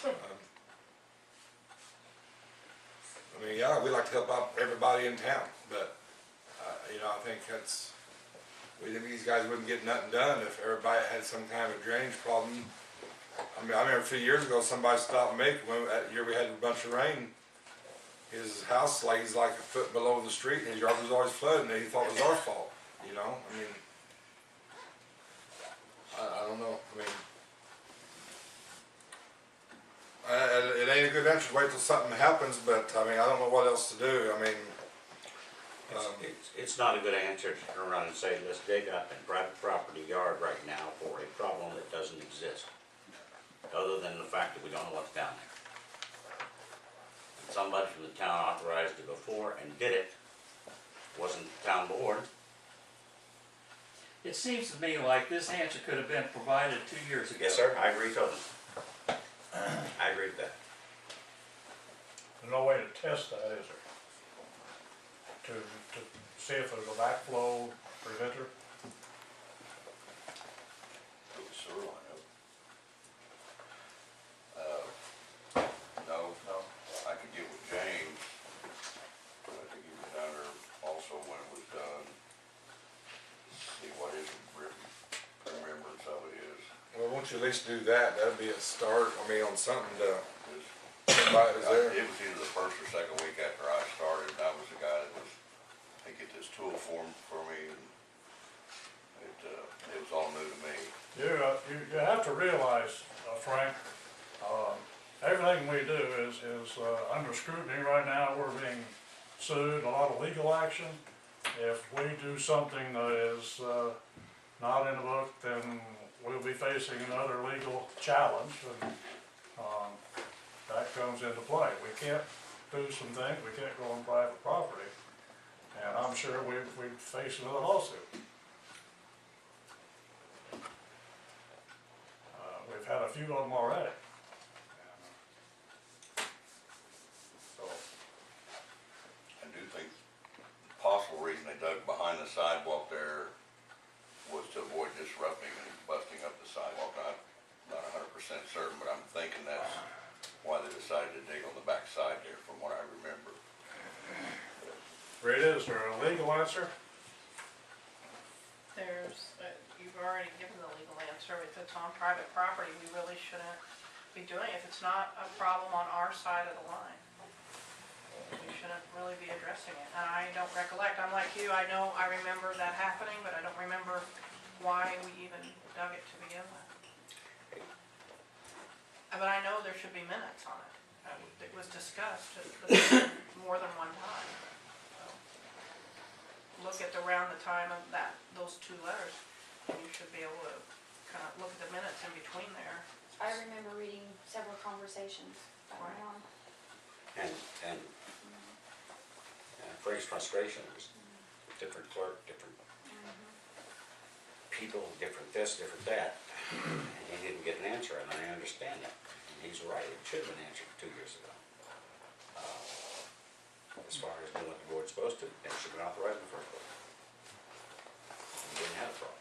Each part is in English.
I mean, yeah, we like to help out everybody in town, but, you know, I think these guys wouldn't get nothing done if everybody had some kind of a drainage problem. I mean, I remember a few years ago, somebody stopped me, when that year we had a bunch of rain. His house lays like a foot below the street, and his yard was always flooding, and he thought it was our fault, you know? I mean, I don't know, I mean, it ain't a good answer to wait till something happens, but, I mean, I don't know what else to do, I mean. It's not a good answer to turn around and say, let's dig up in private property yard right now for a problem that doesn't exist, other than the fact that we don't know what's down there. And somebody from the town authorized it before and did it, wasn't the town board. It seems to me like this answer could have been provided 2 years ago. Yes, sir, I agree totally. I agree with that. There's no way to test that, is there? To see if there's a backflow preventer? Put the sewer line up. No, I could get with James. I think he was down there also when it was done. See what his remembrance of it is. Well, won't you at least do that? That'd be a start, I mean, on something to, It somebody was there. was either the first or second week after I started, and I was the guy that was, they get this tool for me, and it was all new to me. You have to realize, Frank, everything we do is under scrutiny right now. We're being sued, a lot of legal action. If we do something that is not in the book, then we'll be facing another legal challenge, and that comes into play. We can't do some things, we can't go on private property, and I'm sure we'd face another lawsuit. We've had a few of them already. So, I do think the possible reason they dug behind the sidewalk there was to avoid disrupting and busting up the sidewalk. Not 100% certain, but I'm thinking that's why they decided to dig on the back side there, from what I remember. Rita, is there a legal answer? You've already given the legal answer. If it's on private property, we really shouldn't be doing it. If it's not a problem on our side of the line, we shouldn't really be addressing it. And I don't recollect, I'm like you, I remember that happening, but I don't remember why we even dug it to begin with. But I know there should be minutes on it. It was discussed more than one time. So, look at around the time of those two letters, and you should be able to kind of look at the minutes in between there. I remember reading several conversations that went on. And Frank's frustration was different clerk, different people, different this, different that, and he didn't get an answer, and I understand that. And he's right, it should have been answered 2 years ago. As far as doing what the board's supposed to, they should have been authorized in the first place. We didn't have a problem.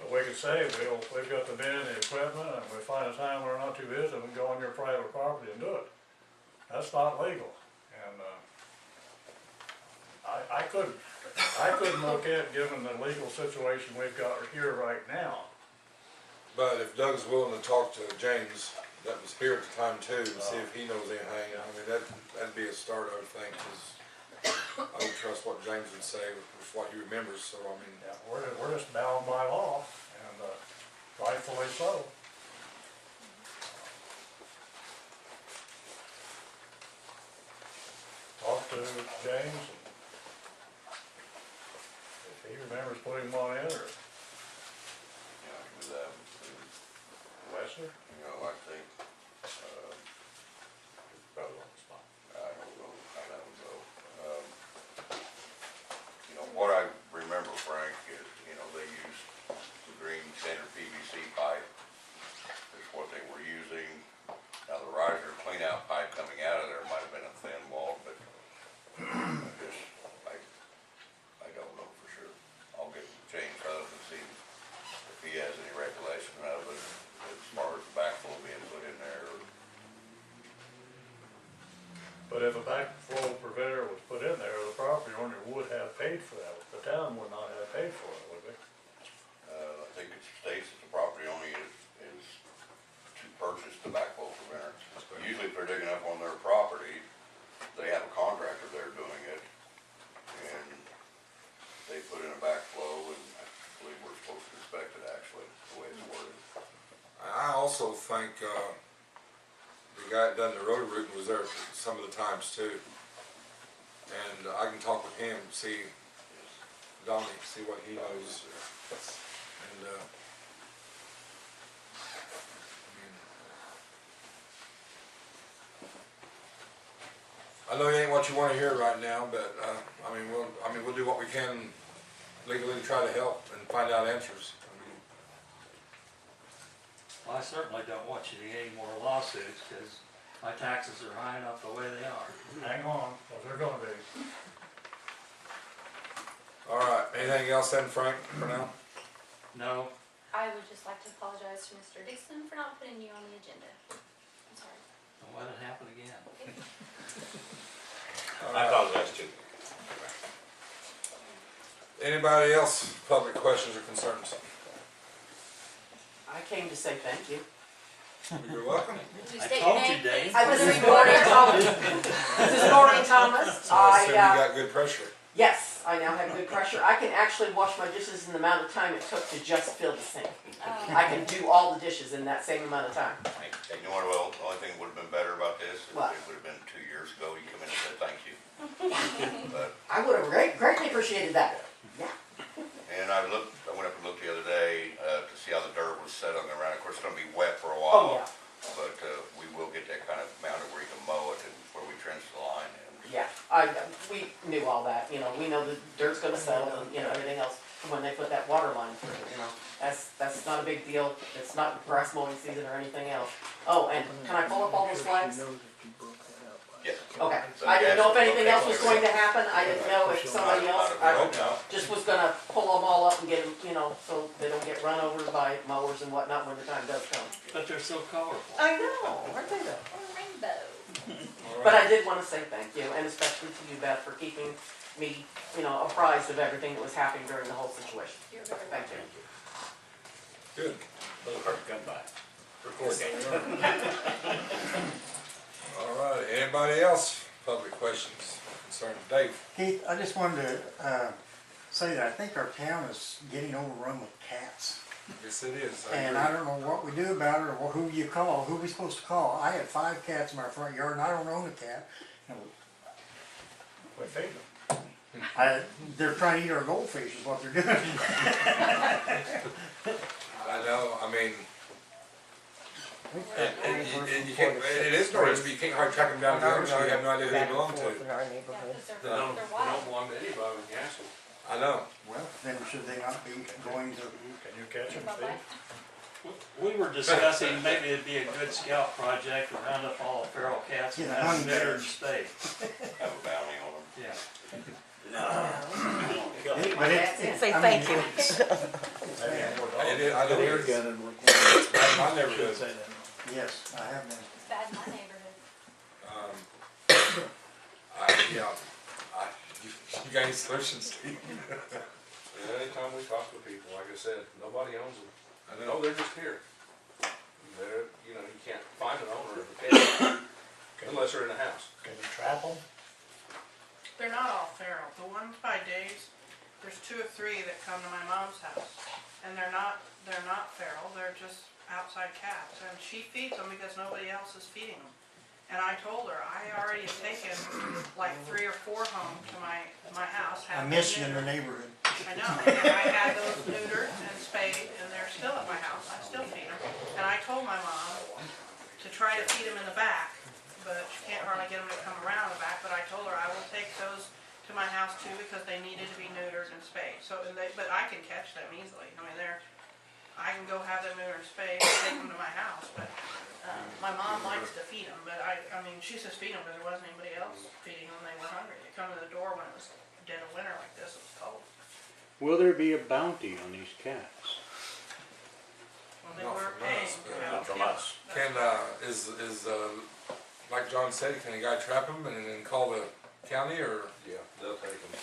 But we could say, we've got the men, the equipment, and we find a time we're not too busy, we can go on your private property and do it. That's not legal, and I couldn't look at, given the legal situation we've got here right now. But if Doug's willing to talk to James, that was here at the time too, and see if he knows anything, I mean, that'd be a start, I would think, because I would trust what James would say with what he remembers, so I mean. Yeah, we're just bound by law, and rightfully so. Talk to James, and if he remembers putting one in, or Yeah, I can do that. Wesley. You know, I think, Probably on the spot. I don't know how that would go. You know, what I remember, Frank, is, you know, they used the green standard PVC pipe. Is what they were using. Now, the riser clean out pipe coming out of there might have been a thin wall, but I don't know for sure. I'll get James Hudson and see if he has any recollection of it as far as the backflow being put in But if a backflow preventer was put in there, the property owner would have paid for that. The town would not have paid for it, would they? I think it states that the property owner is to purchase the backflow preventer. Usually if they're digging up on their property, they have a contractor there doing it, and they put in a backflow, and I believe we're supposed to inspect it actually, the way it's worded. I also think, the guy that done the road routing was there some of the times too. And I can talk with him, see, Donnie, see what he knows. And, I know it ain't what you wanna hear right now, but, we'll do what we can legally to try to help and find out answers. Well, I certainly don't want you to get any more lawsuits, because my taxes are high enough the way they are. Hang on, well, they're gonna be. All right, anything else then, Frank, for now? No, I would just like to apologize to Mr. Dixon for not putting you on the agenda. I'm sorry. don't let it happen again. All I right. apologize too. Anybody else, public questions or concerns? I came to say thank you. You're welcome. Did you I state your told name, you, Dave. please? This is Maureen Thomas. This is Maureen Thomas. So I assume you I, got good pressure. yes, I now have good pressure. I can actually wash my dishes in the amount of time it took to just fill the sink. I can do all the dishes in that same amount of time. You know what, well, the only thing that would've been better about this, if What? it would've been 2 years ago, you come in and said thank you. But, I would have greatly appreciated that. Yeah. and I went up and looked the other day, to see how the dirt was settling around. Of course, it's gonna be wet for a Oh, while. yeah. But, we will get that kind of mounted where you can mow it and where we trench the line and. Yeah, we knew all that, you know, we know the dirt's gonna settle and, you know, everything else when they put that water line through, you know. That's not a big deal. It's not grass mowing season or anything else. Oh, and can I pull up all those flags? Yeah. Okay, So I didn't know if yes, anything else was going to happen, I didn't know if somebody else, I hope not. just was gonna pull them all up and get them, you know, so they don't get run over by mowers and whatnot when the time does come. But they're so colorful. I know, aren't they though? Or rainbow. All But right. I did wanna say thank you, and especially to you, Beth, for keeping me, you know, apprised of everything that was happening during the whole situation. You're very Thank you. Good. A little hard to come by. Of course. All right, anybody else? Public questions, concerns? Dave? Keith, I just wanted to say that I think our town is getting overrun with cats. Yes, it is. And I don't know what we do about it or who you call, who we supposed to call. I have 5 cats in my front yard and I don't own a cat. And We feed them. they're trying to eat our goldfish is what they're doing. I know, it is notorious, but you can't hardly track them down to the owner, so you have no idea who they belong to. Yeah, 'cause They they're don't wild. belong to anybody in Castle. I know. Well, then should they not be going to, Can you catch them, Bye-bye. Steve? We were discussing maybe it'd be a good scout project to round up all the feral cats and Yeah, have them hunting neutered and bears. spayed. Have a bounty on them. Yeah. but it's. Say I thank mean, you. Maybe more dogs. It is, I know it is. It's bad in my neighborhood. Yes, I have been. It's bad in my neighborhood. You got any solutions, Steve? Anytime we talk to people, like I said, nobody owns them. I No, know. they're just here. They're, you can't find an owner of a cat unless they're in a house. Can you trap them? They're not all feral. The ones by Dave's, there's 2 or 3 that come to my mom's house. And they're not feral, they're just outside cats. And she feeds them because nobody else is feeding them. And I told her, I already have taken like 3 or 4 home to my house. I had miss them you in the neutered. neighborhood. I know, and I had those neutered and spayed, and they're still at my house, I still feed them. And I told my mom to try to feed them in the back, but she can't hardly get them to come around the back, but I told her I will take those to my house too, because they needed to be neutered and spayed. So, but I can catch them easily, I can go have them neutered and spayed and take them to my house, but, my mom likes to feed them, but she says feed them because there wasn't anybody else feeding them, they were hungry. They come to the door when it was dead of winter like this, it was cold. Will there be a bounty on these cats? Well, they Not were from paying us, to but have Not from them. us. Can, like John said, can a guy trap them and then call the county, or? Yeah, they'll take them.